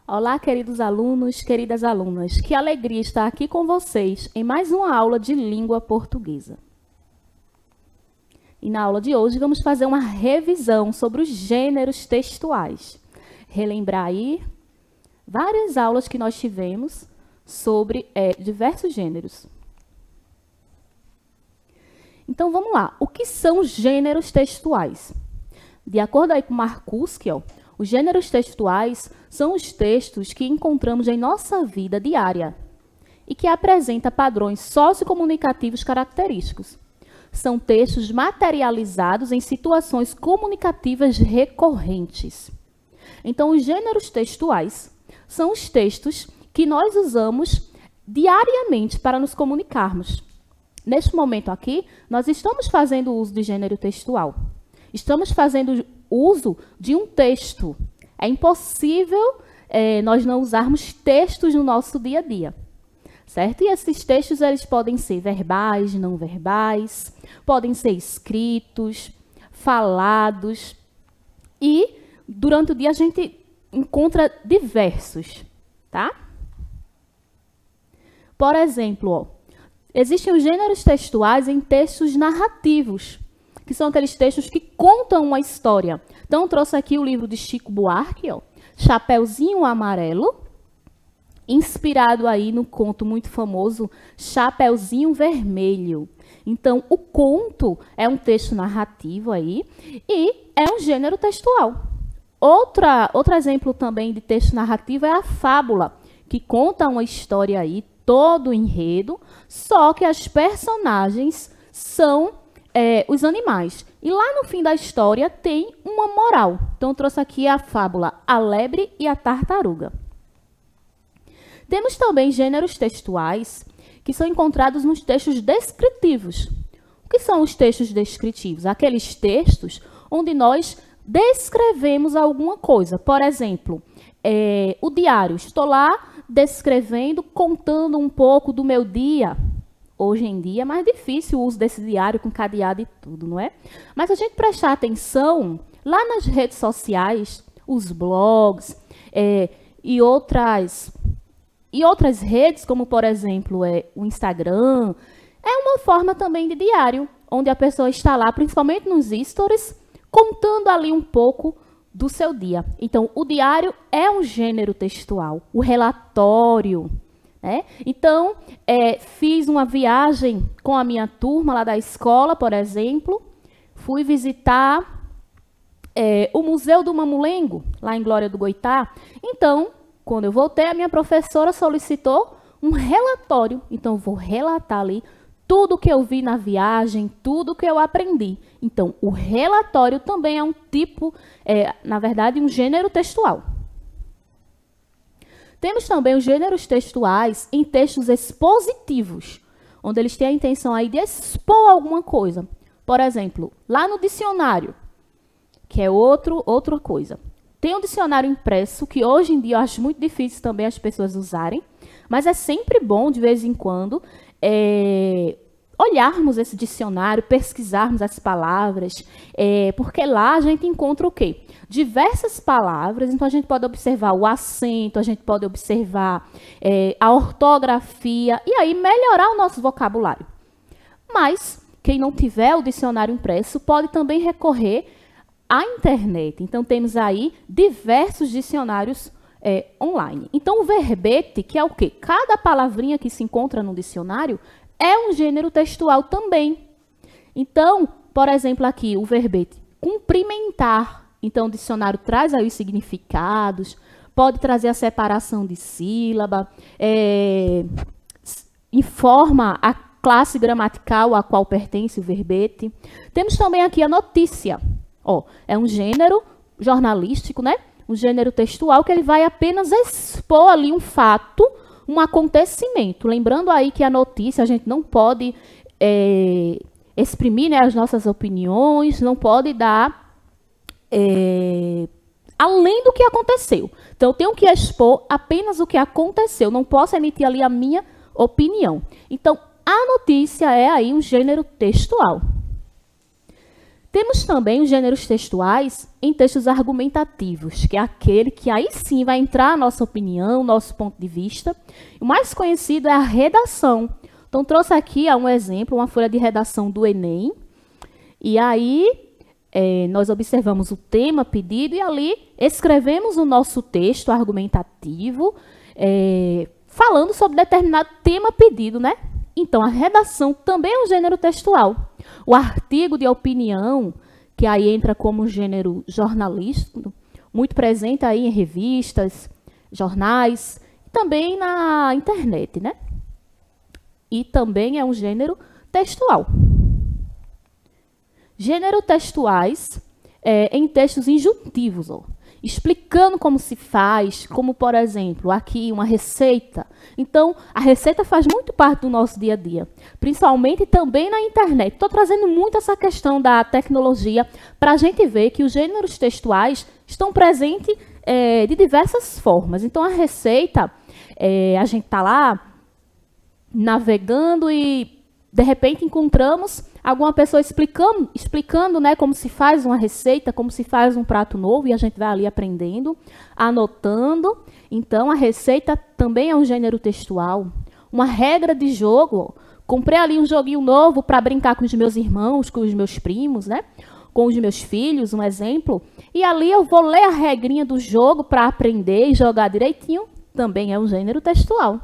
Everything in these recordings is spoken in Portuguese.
Olá, queridos alunos, queridas alunas. Que alegria estar aqui com vocês em mais uma aula de língua portuguesa. E na aula de hoje vamos fazer uma revisão sobre os gêneros textuais. Relembrar aí várias aulas que nós tivemos sobre diversos gêneros. Então vamos lá. O que são gêneros textuais? De acordo aí com Marcuski, os gêneros textuais são os textos que encontramos em nossa vida diária e que apresentam padrões sociocomunicativos característicos. São textos materializados em situações comunicativas recorrentes. Então, os gêneros textuais são os textos que nós usamos diariamente para nos comunicarmos. Neste momento aqui, nós estamos fazendo uso de gênero textual. Estamos fazendo uso de um texto. É impossível nós não usarmos textos no nosso dia a dia, certo? E esses textos eles podem ser verbais, não verbais, podem ser escritos, falados. E durante o dia a gente encontra diversos, tá? Por exemplo, existem os gêneros textuais em textos narrativos, que são aqueles textos que contam uma história. Então, eu trouxe aqui o livro de Chico Buarque, Chapeuzinho Amarelo, inspirado aí no conto muito famoso Chapeuzinho Vermelho. Então, o conto é um texto narrativo aí e é um gênero textual. Outro exemplo também de texto narrativo é a fábula, que conta uma história aí, todo o enredo, só que as personagens são os animais. E lá no fim da história tem uma moral. Então, eu trouxe aqui a fábula A Lebre e a Tartaruga. Temos também gêneros textuais que são encontrados nos textos descritivos. O que são os textos descritivos? Aqueles textos onde nós descrevemos alguma coisa. Por exemplo, o diário. Estou lá descrevendo, contando um pouco do meu dia. Hoje em dia é mais difícil o uso desse diário com cadeado e tudo, não é? Mas a gente prestar atenção lá nas redes sociais, os blogs e outras redes, como, por exemplo, o Instagram, é uma forma também de diário, onde a pessoa está lá, principalmente nos stories, contando ali um pouco do seu dia. Então, o diário é um gênero textual, o relatório. Então, fiz uma viagem com a minha turma lá da escola, por exemplo. Fui visitar o Museu do Mamulengo, lá em Glória do Goitá. Então, quando eu voltei, a minha professora solicitou um relatório. Então, eu vou relatar ali tudo o que eu vi na viagem, tudo o que eu aprendi. Então, o relatório também é um tipo, na verdade, um gênero textual. Temos também os gêneros textuais em textos expositivos, onde eles têm a intenção aí de expor alguma coisa. Por exemplo, lá no dicionário, que é outra coisa. Tem um dicionário impresso, que hoje em dia eu acho muito difícil também as pessoas usarem, mas é sempre bom, de vez em quando, olharmos esse dicionário, pesquisarmos as palavras, porque lá a gente encontra o quê? Diversas palavras, então a gente pode observar o acento, a gente pode observar a ortografia, e aí melhorar o nosso vocabulário. Mas, quem não tiver o dicionário impresso, pode também recorrer à internet. Então, temos aí diversos dicionários online. Então, o verbete, que é o quê? Cada palavrinha que se encontra no dicionário é um gênero textual também. Então, por exemplo, aqui, o verbete cumprimentar. Então, o dicionário traz aí os significados, pode trazer a separação de sílaba, informa a classe gramatical a qual pertence o verbete. Temos também aqui a notícia. É um gênero jornalístico, né? Um gênero textual que ele vai apenas expor ali um fato, um acontecimento. Lembrando aí que a notícia, a gente não pode exprimir, né, as nossas opiniões, não pode dar além do que aconteceu. Então, eu tenho que expor apenas o que aconteceu, não posso emitir ali a minha opinião. Então, a notícia é aí um gênero textual. Temos também os gêneros textuais em textos argumentativos, que é aquele que aí sim vai entrar a nossa opinião, nosso ponto de vista. O mais conhecido é a redação. Então, trouxe aqui um exemplo, uma folha de redação do Enem. E aí, nós observamos o tema pedido e ali escrevemos o nosso texto argumentativo, falando sobre determinado tema pedido, né? Então, a redação também é um gênero textual. O artigo de opinião, que aí entra como um gênero jornalístico, muito presente aí em revistas, jornais, também na internet, né? E também é um gênero textual. Gênero textuais em textos injuntivos, explicando como se faz, como, por exemplo, aqui uma receita. Então, a receita faz muito parte do nosso dia a dia, principalmente também na internet. Estou trazendo muito essa questão da tecnologia para a gente ver que os gêneros textuais estão presentes de diversas formas. Então, a receita, a gente está lá navegando e, de repente, encontramos alguma pessoa explicando, né, como se faz uma receita, como se faz um prato novo, e a gente vai ali aprendendo, anotando. Então, a receita também é um gênero textual. Uma regra de jogo, comprei ali um joguinho novo para brincar com os meus irmãos, com os meus primos, né, com os meus filhos, um exemplo. E ali eu vou ler a regrinha do jogo para aprender e jogar direitinho, também é um gênero textual.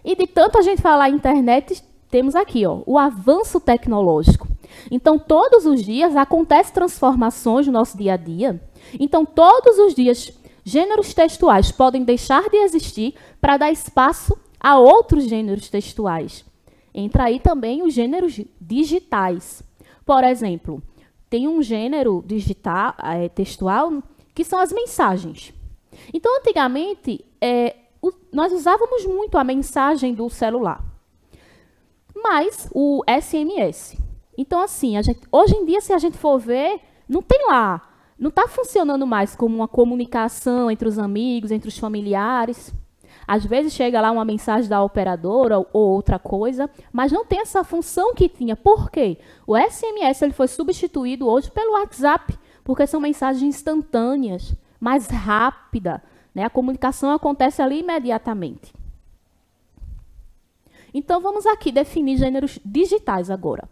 E de tanto a gente falar em internet, temos aqui o avanço tecnológico. Então, todos os dias acontecem transformações no nosso dia a dia. Então, todos os dias, gêneros textuais podem deixar de existir para dar espaço a outros gêneros textuais. Entra aí também os gêneros digitais. Por exemplo, tem um gênero textual que são as mensagens. Então, antigamente, nós usávamos muito a mensagem do celular. Mas o SMS. Então, assim, hoje em dia, se a gente for ver, não tem lá, não está funcionando mais como uma comunicação entre os amigos, entre os familiares. Às vezes chega lá uma mensagem da operadora ou outra coisa, mas não tem essa função que tinha. Por quê? O SMS ele foi substituído hoje pelo WhatsApp, porque são mensagens instantâneas, mais rápida, né? A comunicação acontece ali imediatamente. Então, vamos aqui definir gêneros digitais agora.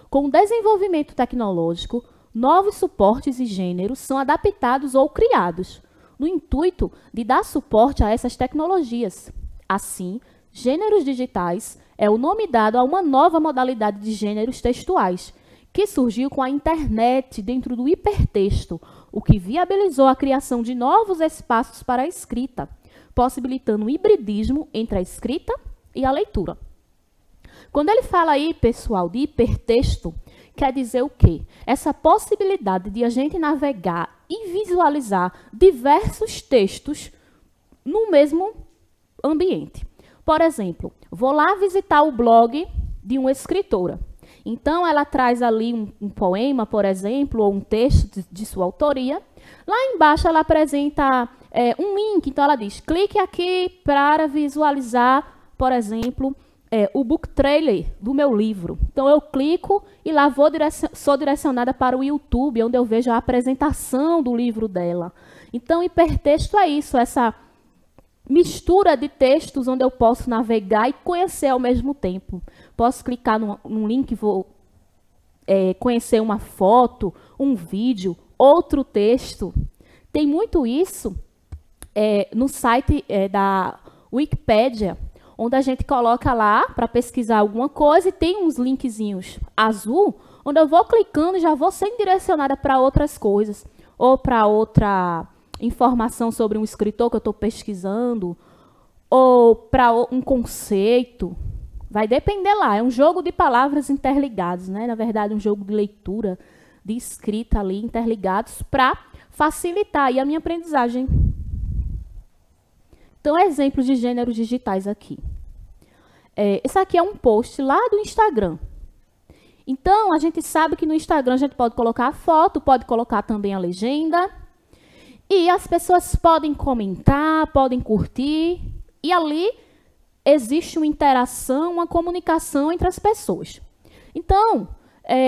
Com o desenvolvimento tecnológico, novos suportes e gêneros são adaptados ou criados, no intuito de dar suporte a essas tecnologias. Assim, gêneros digitais é o nome dado a uma nova modalidade de gêneros textuais, que surgiu com a internet dentro do hipertexto, o que viabilizou a criação de novos espaços para a escrita, possibilitando o hibridismo entre a escrita e a leitura. Quando ele fala aí, pessoal, de hipertexto, quer dizer o quê? Essa possibilidade de a gente navegar e visualizar diversos textos no mesmo ambiente. Por exemplo, vou lá visitar o blog de uma escritora. Então, ela traz ali um poema, por exemplo, ou um texto de sua autoria. Lá embaixo, ela apresenta um link. Então, ela diz, clique aqui para visualizar, por exemplo, o book trailer do meu livro. Então, eu clico e lá sou direcionada para o YouTube, onde eu vejo a apresentação do livro dela. Então, hipertexto é isso, essa mistura de textos onde eu posso navegar e conhecer ao mesmo tempo. Posso clicar num link e vou conhecer uma foto, um vídeo, outro texto. Tem muito isso no site da Wikipédia, onde a gente coloca lá para pesquisar alguma coisa e tem uns linkzinhos azul, onde eu vou clicando e já vou sendo direcionada para outras coisas, ou para outra informação sobre um escritor que eu estou pesquisando, ou para um conceito. Vai depender lá, é um jogo de palavras interligadas, né? Na verdade, um jogo de leitura, de escrita ali, interligados, para facilitar aí a minha aprendizagem. Então, exemplos de gêneros digitais aqui. Esse aqui é um post lá do Instagram. Então, a gente sabe que no Instagram a gente pode colocar a foto, pode colocar também a legenda. E as pessoas podem comentar, podem curtir. E ali existe uma interação, uma comunicação entre as pessoas. Então,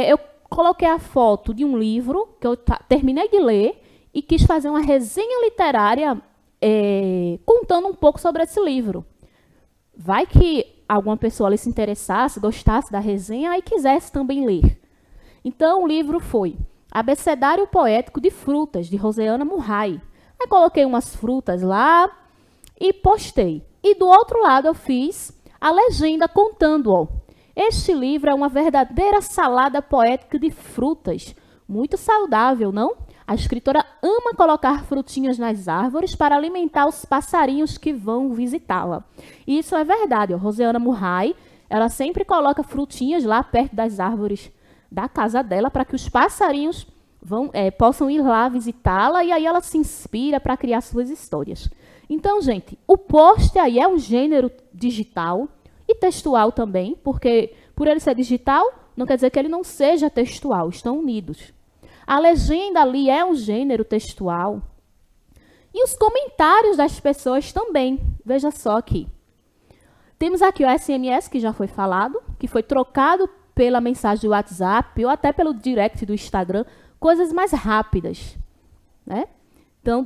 eu coloquei a foto de um livro que eu terminei de ler e quis fazer uma resenha literária contando um pouco sobre esse livro. Vai que alguma pessoa ali se interessasse, gostasse da resenha e quisesse também ler. Então, o livro foi Abecedário Poético de Frutas, de Rosiana Murray. Aí coloquei umas frutas lá e postei. E do outro lado eu fiz a legenda contando, ó. Este livro é uma verdadeira salada poética de frutas. Muito saudável, não? A escritora ama colocar frutinhas nas árvores para alimentar os passarinhos que vão visitá-la. E isso é verdade. Ó. Rosiana Murray, ela sempre coloca frutinhas lá perto das árvores da casa dela para que os passarinhos possam ir lá visitá-la e aí ela se inspira para criar suas histórias. Então, gente, o post aí é um gênero digital e textual também, porque por ele ser digital, não quer dizer que ele não seja textual, estão unidos. A legenda ali é um gênero textual. E os comentários das pessoas também. Veja só aqui. Temos aqui o SMS, que já foi falado, que foi trocado pela mensagem do WhatsApp ou até pelo direct do Instagram, coisas mais rápidas. Né? Então,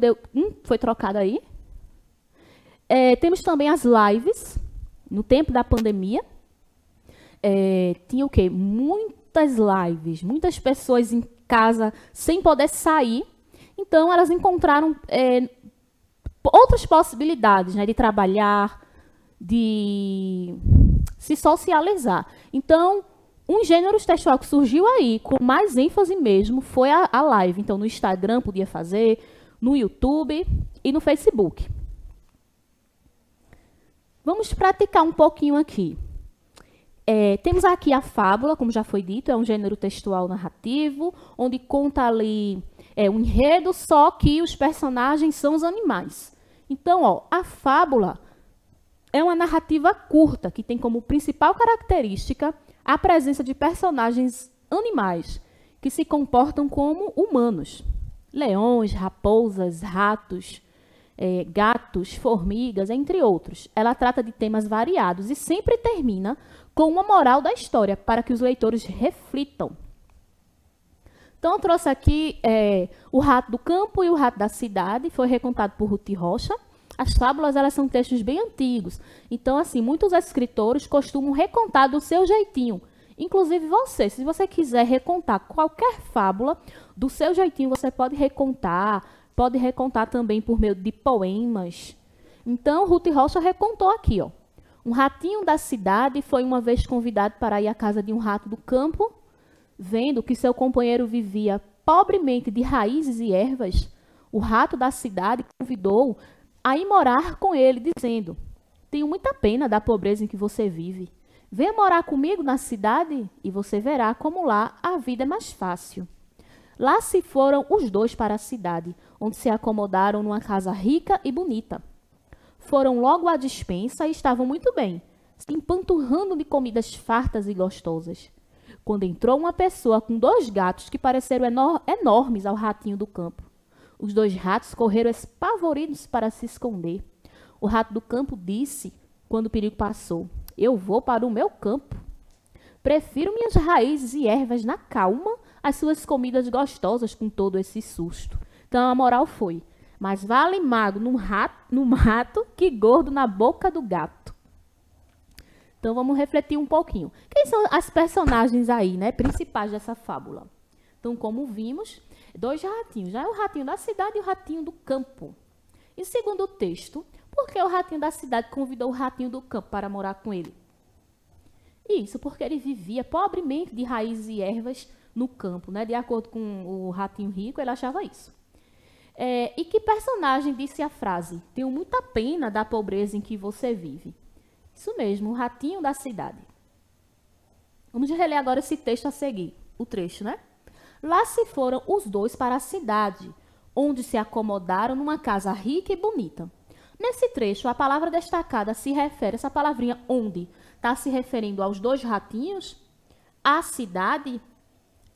foi trocado aí. Temos também as lives, no tempo da pandemia. Tinha o quê? Muitas lives, muitas pessoas em casa sem poder sair. Então, elas encontraram outras possibilidades, né, de trabalhar, de se socializar. Então, um gênero textual que surgiu aí, com mais ênfase mesmo, foi a live. Então, no Instagram podia fazer, no YouTube e no Facebook. Vamos praticar um pouquinho aqui. Temos aqui a fábula, como já foi dito, é um gênero textual narrativo, onde conta ali um enredo, só que os personagens são os animais. Então, ó, a fábula é uma narrativa curta, que tem como principal característica a presença de personagens animais, que se comportam como humanos. Leões, raposas, ratos, gatos, formigas, entre outros. Ela trata de temas variados e sempre termina com uma moral da história, para que os leitores reflitam. Então, eu trouxe aqui o Rato do Campo e o Rato da Cidade, foi recontado por Ruth Rocha. As fábulas, elas são textos bem antigos. Então, assim, muitos escritores costumam recontar do seu jeitinho. Inclusive você, se você quiser recontar qualquer fábula, do seu jeitinho você pode recontar também por meio de poemas. Então, Ruth Rocha recontou aqui, ó. Um ratinho da cidade foi uma vez convidado para ir à casa de um rato do campo, vendo que seu companheiro vivia pobremente de raízes e ervas. O rato da cidade convidou a ir morar com ele, dizendo: tenho muita pena da pobreza em que você vive. Venha morar comigo na cidade e você verá como lá a vida é mais fácil. Lá se foram os dois para a cidade, onde se acomodaram numa casa rica e bonita. Foram logo à despensa e estavam muito bem, se empanturrando de comidas fartas e gostosas. Quando entrou uma pessoa com 2 gatos que pareceram enormes ao ratinho do campo. Os 2 ratos correram espavoridos para se esconder. O rato do campo disse, quando o perigo passou: eu vou para o meu campo. Prefiro minhas raízes e ervas na calma às suas comidas gostosas com todo esse susto. Então, a moral foi: mas vale magro no mato que gordo na boca do gato. Então, vamos refletir um pouquinho. Quem são as personagens aí, né, principais dessa fábula? Então, como vimos, 2 ratinhos. Já é o ratinho da cidade e o ratinho do campo. E segundo o texto, por que o ratinho da cidade convidou o ratinho do campo para morar com ele? Isso, porque ele vivia pobremente de raízes e ervas no campo, né? De acordo com o ratinho rico, ele achava isso. E que personagem disse a frase: tenho muita pena da pobreza em que você vive? Isso mesmo, o ratinho da cidade. Vamos reler agora esse texto a seguir, o trecho, né? Lá se foram os dois para a cidade, onde se acomodaram numa casa rica e bonita. Nesse trecho, a palavra destacada se refere, essa palavrinha onde, está se referindo aos 2 ratinhos, à cidade,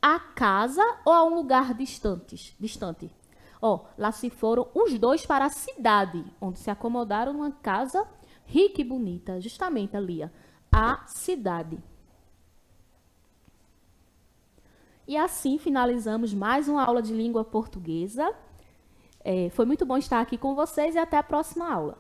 à casa ou a um lugar distante? Lá se foram os 2 para a cidade, onde se acomodaram numa casa rica e bonita, justamente ali, a cidade. E assim finalizamos mais uma aula de língua portuguesa. Foi muito bom estar aqui com vocês e até a próxima aula.